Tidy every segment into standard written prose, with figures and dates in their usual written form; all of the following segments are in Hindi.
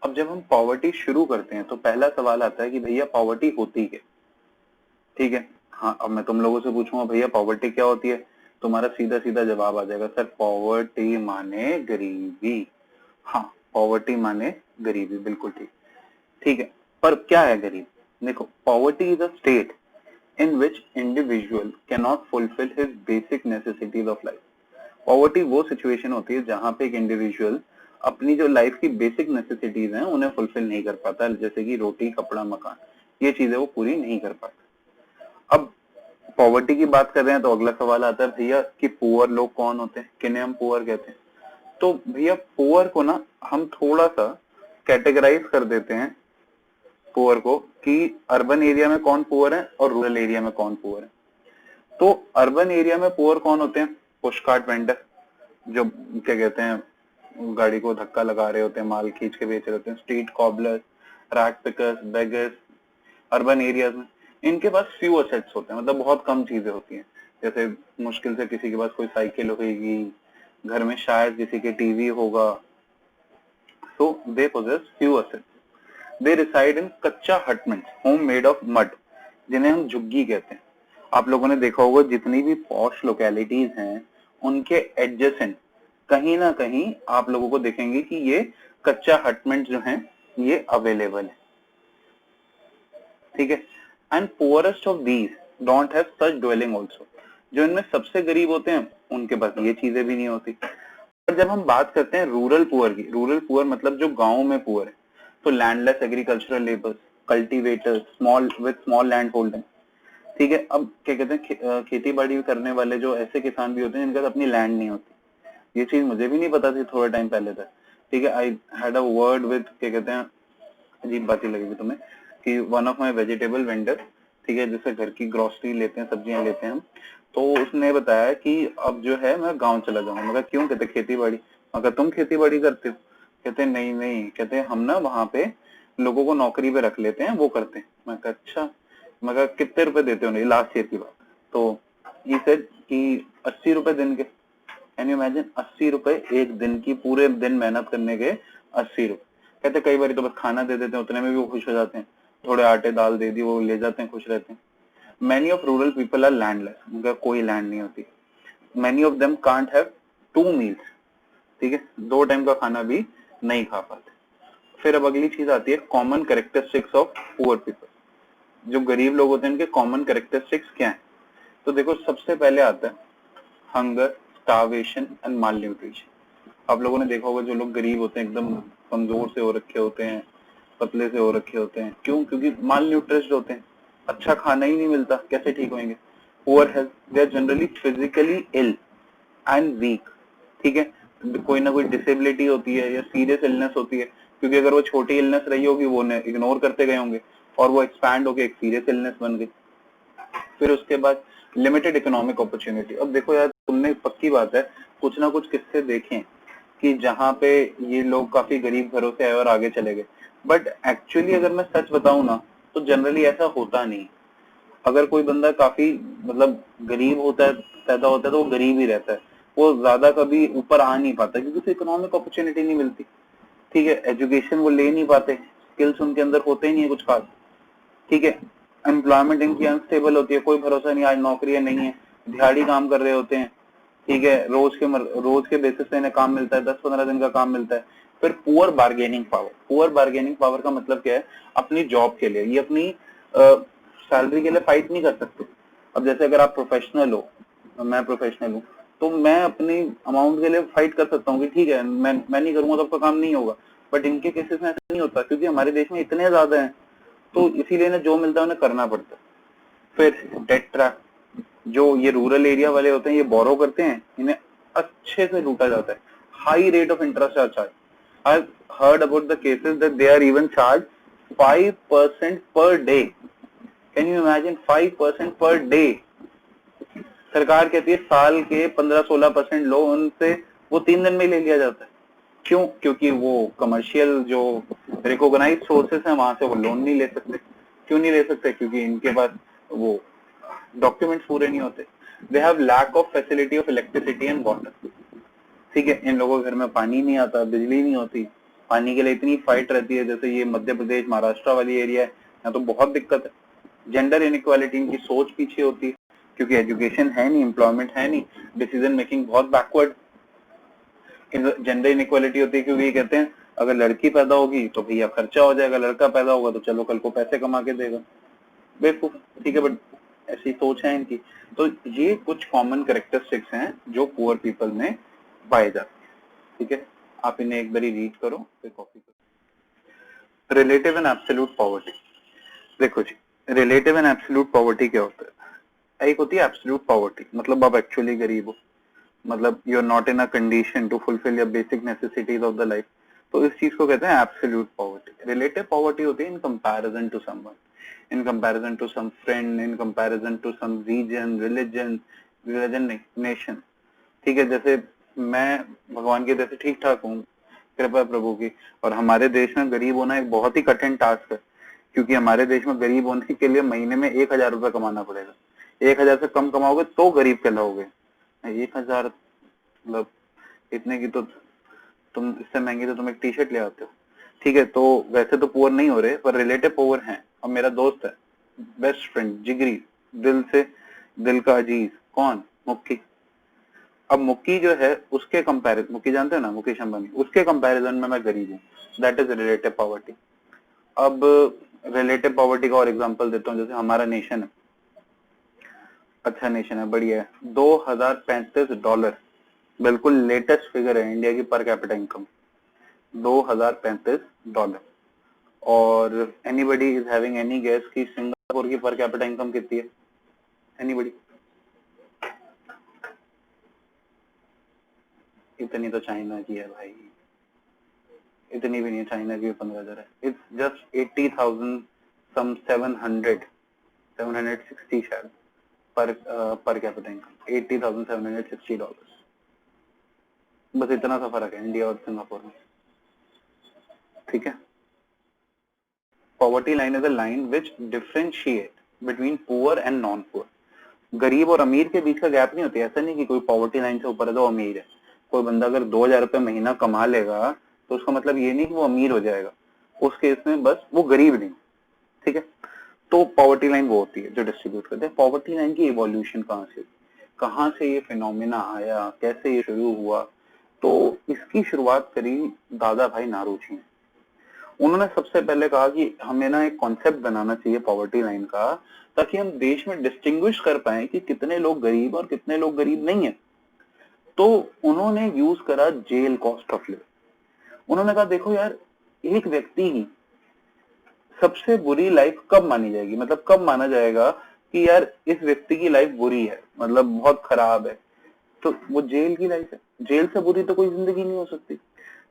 अब जब हम पॉवर्टी शुरू करते हैं तो पहला सवाल आता है कि भैया पॉवर्टी होती है, ठीक है। हाँ, अब मैं तुम लोगों से पूछूंगा भैया पॉवर्टी क्या होती है, तुम्हारा सीधा सीधा जवाब आ जाएगा सर पॉवर्टी माने गरीबी। हाँ, पॉवर्टी माने गरीबी, बिल्कुल ठीक, ठीक है। पर क्या है गरीब? देखो, poverty is a state in which individual can not fulfil his basic necessities of life. Poverty वो सिचुएशन होती है जहां पे एक इंडिविजुअल अपनी जो लाइफ की बेसिक नेसेसिटीज हैं उन्हें फुलफिल नहीं कर पाता, जैसे कि रोटी, कपड़ा, मकान, ये चीजें वो पूरी नहीं कर पाता। अब पॉवर्टी की बात कर रहे हैं तो अगला सवाल आता है भैया कि पुअर लोग कौन होते हैं, किन्हें हम पुअर कहते हैं। तो भैया पुअर को ना हम थोड़ा सा कैटेगराइज कर देते हैं पुअर को कि अर्बन एरिया में कौन पुअर है और रूरल एरिया में कौन पुअर है। तो अर्बन एरिया में पुअर कौन होते हैं? पुश कार्ट वेंडर, जो क्या कहते हैं गाड़ी को धक्का लगा रहे होते हैं, माल खींच के बेच रहे होते हैं। Street cobblers, rag pickers, beggars. Urban areas में इनके पास फ्यू असेट्स होते हैं, मतलब बहुत कम चीजें होती हैं। जैसे मुश्किल से किसी के पास कोई साइकिल होगी, घर में शायद किसी के टीवी होगा। So they possess few assets. They reside in kachcha hutments, home made of mud, जिन्हें हम झुग्गी कहते हैं। आप लोगों ने देखा होगा जितनी भी पॉश लोकेलिटीज हैं उनके एडजेसेंट कहीं ना कहीं आप लोगों को देखेंगे कि ये कच्चा हटमेंट जो हैं ये अवेलेबल है, ठीक है। And poorest of these don't have such dwelling also. जो इनमें सबसे गरीब होते हैं उनके पास ये चीजें भी नहीं होती। और जब हम बात करते हैं रूरल पुअर की, रूरल पुअर मतलब जो गांव में पुअर है, तो landless agricultural labours, cultivators, small land holding, ठीक है। अब क्या कहते हैं खेती बाड़ी करने वाले जो ऐसे किसान भी होते हैं जिनके पास अपनी लैंड नहीं होती। ये चीज मुझे भी नहीं पता थी थोड़ा टाइम पहले तक, ठीक है। I had a word with, क्या कहते हैं, अजीब बात ही लगेगी तुम्हें, कि one of my vegetable vendor, ठीक है, जिससे घर की ग्रोसरी लेते हैं, सब्जियां लेते हैं हम। तो उसने बताया कि अब जो है मैं गांव चला जाऊंगा। मगर क्यों? कहते खेती बाड़ी। मगर तुम खेती बाड़ी करते हो? कहते नहीं नहीं, कहते हम ना वहां पे लोगों को नौकरी पे रख लेते हैं, वो करते हैं। मैं कहा अच्छा, मगर कितने रुपए देते हो? नहीं, लास्ट ईयर की बात। तो ये सेड कि 80 रुपए दिन के। कैन यू इमेजिन, 80 रुपए एक दिन की, पूरे दिन मेहनत करने के 80 रुपए। कहते कई बार तो बस खाना दे देते हैं, उतने में भी वो खुश हो जाते हैं। थोड़े आटे दाल दे दी, वो ले जाते हैं, खुश रहते हैं। Many of rural people are landless, उनका कोई लैंड नहीं होती। Many of them can't have 2 meals, ठीक है, 2 टाइम का खाना भी नहीं खा पाते। फिर अब अगली चीज आती है common characteristics of poor people. जो गरीब लोग होते हैं उनके कॉमन कैरेक्टरिस्टिक्स क्या है? तो देखो, सबसे पहले आता है hunger, starvation and mall nutrition. आप लोगों ने देखा होगा जो लोग गरीब होते हैं एकदम कमजोर से हो रखे होते हैं, पतले से हो रखे होते हैं। क्यों? क्योंकि माल न्यूट्रिश्ड होते हैं, अच्छा खाना ही नहीं मिलता, कैसे ठीक होंगे? Poor health, they are generally physically ill and weak, ठीक है। कोई ना कोई डिसेबिलिटी होती है या सीरियस इलनेस होती है, क्योंकि अगर वो छोटी इलनेस रही होगी वो इग्नोर करते गए होंगे और वो एक्सपैंड होकर एक सीरियस इलनेस बन गई। फिर उसके बाद लिमिटेड इकोनॉमिक अपॉर्चुनिटी। अब देखो यार, तुमने, पक्की बात है, कुछ ना कुछ किस्से देखें कि जहाँ पे ये लोग काफी गरीब घरों से आए और आगे चले गए। बट एक्चुअली अगर मैं सच बताऊं ना, तो जनरली ऐसा होता नहीं। अगर कोई बंदा काफी, मतलब गरीब होता है, पैदा होता है, तो वो गरीब ही रहता है। वो ज्यादा कभी ऊपर आ नहीं पाता क्योंकि उसे इकोनॉमिक अपॉर्चुनिटी नहीं मिलती, ठीक है। एजुकेशन वो ले नहीं पाते, स्किल्स उनके अंदर होते ही नहीं है कुछ खास, ठीक है। एम्प्लॉयमेंट इनकी अनस्टेबल होती है, कोई भरोसा नहीं, आज नौकरियां नहीं है, दिहाड़ी काम कर रहे होते हैं, ठीक है। रोज के बेसिस पे इन्हें काम मिलता है, 10-15 दिन का काम मिलता है। फिर poor bargaining power. Poor bargaining power का मतलब क्या है? अपनी जॉब के लिए, ये अपनी सैलरी के लिए फाइट नहीं कर सकते। अब जैसे अगर आप प्रोफेशनल हो, मैं प्रोफेशनल हूँ, तो मैं अपनी अमाउंट के लिए फाइट कर सकता हूँ कि ठीक है, मैं नहीं करूंगा तो आपका काम नहीं होगा। बट इनके केसेस में ऐसा नहीं होता, क्योंकि हमारे देश में इतने ज्यादा हैं, तो इसीलिए ना जो मिलता है उन्हें करना पड़ता है। फिर डेट ट्रैप, जो ये रूरल एरिया वाले होते हैं, ये बोरो करते हैं, इन्हें अच्छे से लूटा जाता है। High rate of interest are charge. I heard about the cases that they are even charge 5% per day. Can you imagine, 5% per day? सरकार कहती है साल के 15-16% लो, उनसे वो 3 दिन में ले लिया जाता है। क्यों? क्योंकि वो कमर्शियल जो रिकॉग्नाइज्ड सोर्सेस है वहां से वो लोन नहीं ले सकते। क्यों नहीं ले सकते? क्योंकि इनके पास वो डॉक्यूमेंट्स पूरे नहीं होते। They have lack of facility of electricity and water, ठीक है। इन लोगों के घर में पानी नहीं आता, बिजली नहीं होती, पानी के लिए इतनी फाइट रहती है, जैसे ये मध्य प्रदेश महाराष्ट्र वाली एरिया है, यहाँ तो बहुत दिक्कत है। जेंडर इनइक्वालिटी, इनकी सोच पीछे होती है क्योंकि एजुकेशन है नहीं, एम्प्लॉयमेंट है नहीं, डिसीजन मेकिंग बहुत बैकवर्ड। जेंडर इनइक्वालिटी होती है क्योंकि ये कहते हैं अगर लड़की पैदा होगी तो भैया खर्चा हो जाएगा, लड़का पैदा होगा तो चलो कल को पैसे कमा के देगा। बेवकूफ, ठीक है, बट ऐसी सोच है इनकी। तो ये कुछ कॉमन कैरेक्टरिस्टिक्स हैं जो पुअर पीपल में पाए जाते हैं, ठीक है। आप इन्हें एक बारी रीड करो, फिर कॉपी करो। Relative and absolute poverty. देखो जी, रिलेटिव एंड एब्सोल्यूट पॉवर्टी क्या होता है? एक होती है एब्सोल्यूट पॉवर्टी, मतलब आप एक्चुअली गरीब हो, मतलब you are not in a condition to fulfil your basic necessities of the life, तो इस चीज को कहते हैं एब्सोल्यूट पॉवर्टी। रिलेटिव पॉवर्टी होती है in comparison to someone, in comparison to some friend, in comparison to some region, religion नहीं, nation, ठीक है। जैसे मैं भगवान की तरफ से ठीक ठाक हूँ, कृपा प्रभु की, और हमारे देश में गरीब होना एक बहुत ही कठिन टास्क है, क्योंकि हमारे देश में गरीब होने के लिए महीने में 1,000 रुपए कमाना पड़ेगा। 1,000 से कम कमाओगे तो गरीब कहलाओगे। 1,000 मतलब इतने की तो तुम, इससे महंगी तो तुम एक टी शर्ट ले आते हो, ठीक है। तो वैसे तो पुअर नहीं हो रहे, पर रिलेटिव पुअर हैं। अब मेरा दोस्त है, बेस्ट फ्रेंड, जिगरी, दिल से दिल का अजीज, कौन? मुक्की। अब मुक्की जो है उसके कंपैरिजन, मुक्की जानते हो ना, मुकेश अंबानी, उसके कंपैरिजन में मैं गरीब हूँ, दैट इज रिलेटिव पॉवर्टी। अब रिलेटिव पॉवर्टी का और एग्जांपल देता हूँ, जैसे हमारा नेशन है, अच्छा नेशन है, बढ़िया है, $2035, बिल्कुल लेटेस्ट फिगर है इंडिया की पर कैपिटा इनकम, $2035। और anybody is having any guess कि सिंगापुर की पर कैपिटा इनकम कितनी है? एनीबडी? इतनी तो चाइना की है भाई, इतनी भी नहीं, चाइना की 15,000 है। इट्स जस्ट 80,000 सम 760 शायद पर कैपिटा इनकम, $80,760। बस इतना सा फर्क है इंडिया और सिंगापुर में, ठीक है। Poverty line is a line which differentiate between poor and non poor. गरीब और अमीर के बीच का गैप नहीं होती, ऐसा नहीं कि कोई पॉवर्टी लाइन से ऊपर है तो अमीर है। कोई बंदा अगर 2,000 रुपए महीना कमा लेगा तो उसका मतलब ये नहीं कि वो अमीर हो जाएगा, उस केस में बस वो गरीब नहीं, ठीक है। तो पॉवर्टी लाइन वो होती है जो डिस्ट्रीब्यूट करते हैं। पॉवर्टी लाइन की इवोल्यूशन कहाँ से ये फिनोमिना आया, कैसे ये शुरू हुआ, तो इसकी शुरुआत करी दादा भाई नारोजी ने। उन्होंने सबसे पहले कहा कि हमें ना एक कॉन्सेप्ट बनाना चाहिए पॉवर्टी लाइन का, ताकि हम देश में डिस्टिंग्विश कर पाए कि कितने लोग गरीब और कितने लोग गरीब नहीं है। तो उन्होंने यूज करा जेल कॉस्ट ऑफ लिविंग। उन्होंने कहा देखो यार, एक व्यक्ति ही सबसे बुरी लाइफ कब मानी जाएगी, मतलब कब माना जाएगा कि यार इस व्यक्ति की लाइफ बुरी है, मतलब बहुत खराब है, तो वो जेल की लाइफ है। जेल से बुरी तो कोई जिंदगी नहीं हो सकती।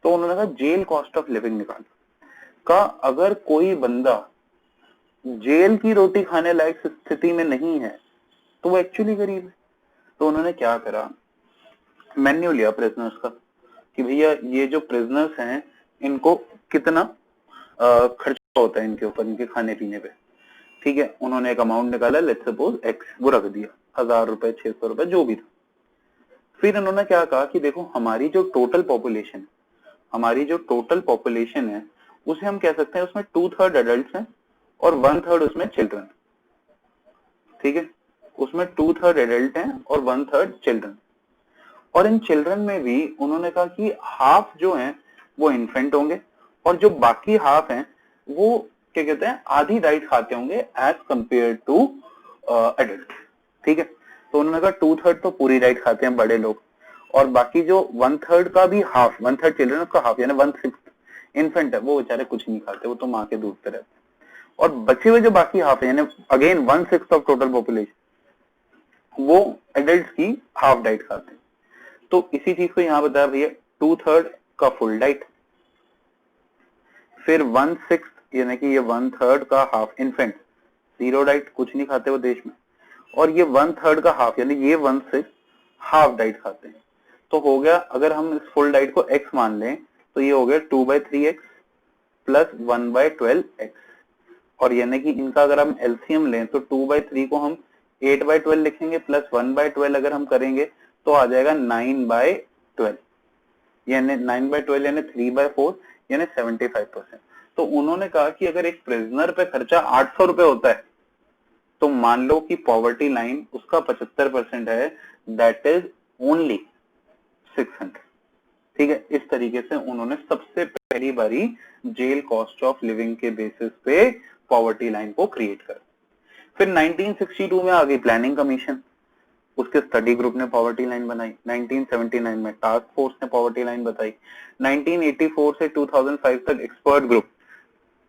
तो उन्होंने कहा जेल कॉस्ट ऑफ लिविंग निकालो, का अगर कोई बंदा जेल की रोटी खाने लायक स्थिति में नहीं है तो वो एक्चुअली गरीब है। तो उन्होंने क्या करा, मेन्यू लिया प्रिजनर्स का कि भैया ये जो प्रिजनर्स हैं इनको कितना खर्चा होता है इनके ऊपर, इनके खाने पीने पे, ठीक है। उन्होंने एक अमाउंट निकाला, लेट्स सपोज एक्स, वो रख दिया, 1,000 रुपए, 600 रुपए, जो भी था। फिर उन्होंने क्या कहा कि देखो हमारी जो टोटल पॉपुलेशन है उसे हम कह सकते हैं उसमें 2/3 एडल्ट हैं और 1/3 उसमें चिल्ड्रन, ठीक है। उसमें 2/3 एडल्ट हैं और 1/3 चिल्ड्रन। और इन चिल्ड्रन में भी उन्होंने कहा कि हाफ जो हैं वो इन्फेंट होंगे और जो बाकी हाफ हैं वो क्या कहते हैं, आधी डाइट खाते होंगे एज कंपेयर टू एडल्ट, ठीक है। तो उन्होंने कहा 2/3 तो पूरी डाइट खाते हैं बड़े लोग, और बाकी जो 1/3 का भी हाफ, 1/3 चिल्ड्रन का हाफ यानी 1/6 इन्फेंट है, वो बेचारे कुछ नहीं खाते, वो तो माँ के दूध पे रहते हैं। और बचे हुए जो बाकी हाफ है यानी अगेन 1/6 ऑफ टोटल पॉपुलेशन, वो एडल्ट की हाफ डाइट खाते हैं। तो इसी चीज को यहाँ बताया भैया, 2/3 का फुल डाइट, फिर 1/6 यानी कि ये 1/3 का हाफ इन्फेंट, 0 डाइट, कुछ नहीं खाते वो देश में, और ये 1/3 का हाफ यानी ये 1/6 हाफ डाइट खाते हैं। तो हो गया, अगर हम इस फुल डाइट को x मान लें तो ये हो गया 2/3x प्लस 1/12x, और यानी कि इनका अगर हम एलसीएम लें तो 2/3 को हम 8/12 लिखेंगे, प्लस 1/12 अगर हम करेंगे तो आ जाएगा 9/12, यानी 9/12 यानी 3/4, यानी 75%। तो उन्होंने कहा कि अगर एक प्रिजनर पे खर्चा 800 रुपए होता है तो मान लो कि पॉवर्टी लाइन उसका 75% है, दैट इज ओनली 600। ठीक है, इस तरीके से उन्होंने सबसे पहली बारी जेल कॉस्ट ऑफ लिविंग के बेसिस पे पॉवर्टी लाइन को क्रिएट कर। फिर 1962 में आ गई प्लानिंग कमीशन, उसके स्टडी ग्रुप ने पॉवर्टी लाइन बनाई। 1979 में टास्क फोर्स ने पॉवर्टी लाइन बताई। 1984 से 2005 तक एक्सपर्ट ग्रुप,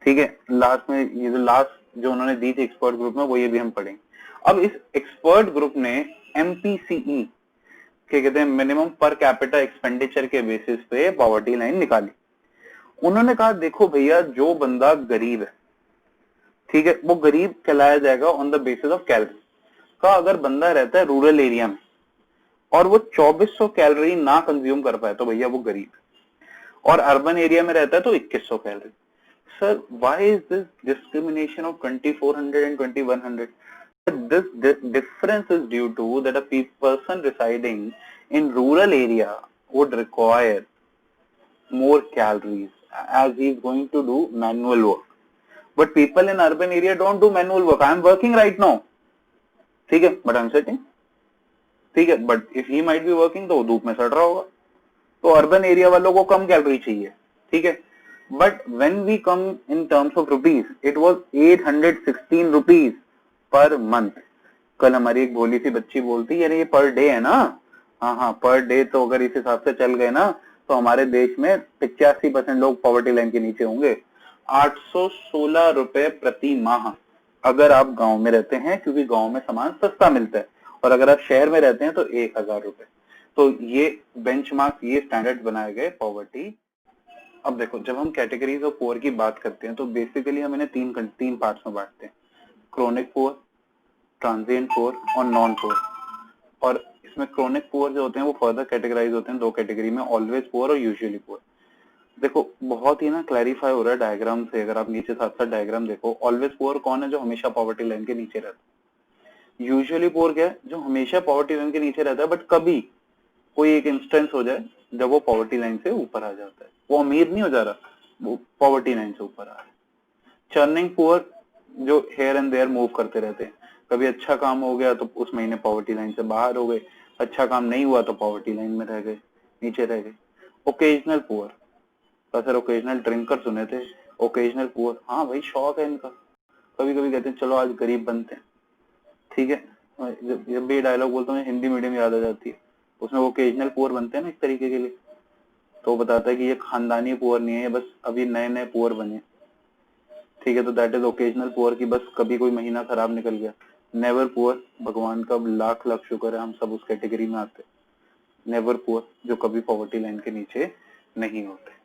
ठीक है, लास्ट में ये जो उन्होंने दी थी एक्सपर्ट ग्रुप में, वो ये भी हम पढ़ेंगे। अब इस एक्सपर्ट ग्रुप ने MPCE क्या कहते हैं, मिनिमम पर कैपिटा एक्सपेंडिचर के बेसिस पे पॉवर्टी लाइन निकाली। उन्होंने कहा देखो भैया, जो बंदा गरीब है, ठीक है, वो गरीब कहलाया जाएगा on the basis of calorie का। अगर बंदा रहता है रूरल एरिया में और वो 2400 कैलोरी ना कंज्यूम कर पाए तो भैया वो गरीब है, और अर्बन एरिया में रहता है तो 2100 calorie. Sir, why is this discrimination of 2400 and 2100? This difference is due to that a person residing in rural area would require more calories as he is going to do manual work, but people in urban area don't do manual work. I am working right now, ठीक है, but I am sitting, ठीक है, but if he might be working तो वो धूप में सड़ रहा होगा। तो अर्बन एरिया वालों को कम कैलोरी चाहिए, ठीक है, but when we come in terms of rupees, it was 816 rupees per month. कल हमारी एक भोली सी बच्ची बोलती है ये पर डे है ना, हाँ पर डे, तो अगर इस हिसाब से चल गए ना तो हमारे देश में 85% लोग पॉवर्टी लाइन के नीचे होंगे। 816 रुपए प्रति माह अगर आप गांव में रहते हैं, क्योंकि गांव में सामान सस्ता मिलता है, और अगर आप शहर में रहते हैं तो 1000 रुपए। तो ये बेंचमार्क, ये स्टैंडर्ड बनाए गए पॉवर्टी। अब देखो, जब हम कैटेगरीज ऑफ पुअर की बात करते हैं तो बेसिकली हम इन्हें तीन पार्ट्स में बांटते हैं, क्रोनिक पुअर, ट्रांजिएंट पुअर और नॉन पुअर। और इसमें क्रोनिक पुअर जो होते हैं वो फर्दर कैटेगराइज होते हैं दो कैटेगरी में, ऑलवेज पुअर और यूजुअली पुअर। देखो बहुत ही ना क्लैरिफाई हो रहा है डायग्राम से, अगर आप नीचे साथ साथ डायग्राम देखो। ऑलवेज पुअर कौन है? जो हमेशा पॉवर्टी लाइन के नीचे रहता है। यूजुअली पुअर क्या है? जो हमेशा पॉवर्टी लाइन के नीचे रहता है, बट कभी कोई एक इंस्टेंस हो जाए जब वो पॉवर्टी लाइन से ऊपर आ जाता है, वो अमीर नहीं हो जा रहा, वो पॉवर्टी लाइन से ऊपर आ रहा है। चर्निंग पुअर जो हेयर एंड देयर मूव करते रहते हैं, कभी अच्छा काम हो गया तो उस महीने पॉवर्टी लाइन से बाहर हो गए, अच्छा काम नहीं हुआ तो पॉवर्टी लाइन में रह गए, नीचे रह गए। Occasional poor, sir occasional drinker सुने थे, ओकेजनल पुअर, हाँ भाई शौक है इनका, कभी कभी कहते हैं चलो आज गरीब बनते हैं, ठीक है। जब भी डायलॉग बोलता हूँ हिंदी मीडियम याद आ जाती है, उसमें ओकेजनल पुअर बनते हैं ना एक तरीके के लिए, तो बताता है कि ये खानदानी पुअर नहीं है, ये बस अभी नए नए पुअर बने, ठीक है। तो दैट इज ओकेजनल पुअर की बस कभी कोई महीना खराब निकल गया। नेवर पुअर, भगवान का लाख लाख शुक्र है हम सब उस कैटेगरी में आते। नेवर पुअर जो कभी पॉवर्टी लाइन के नीचे नहीं होते।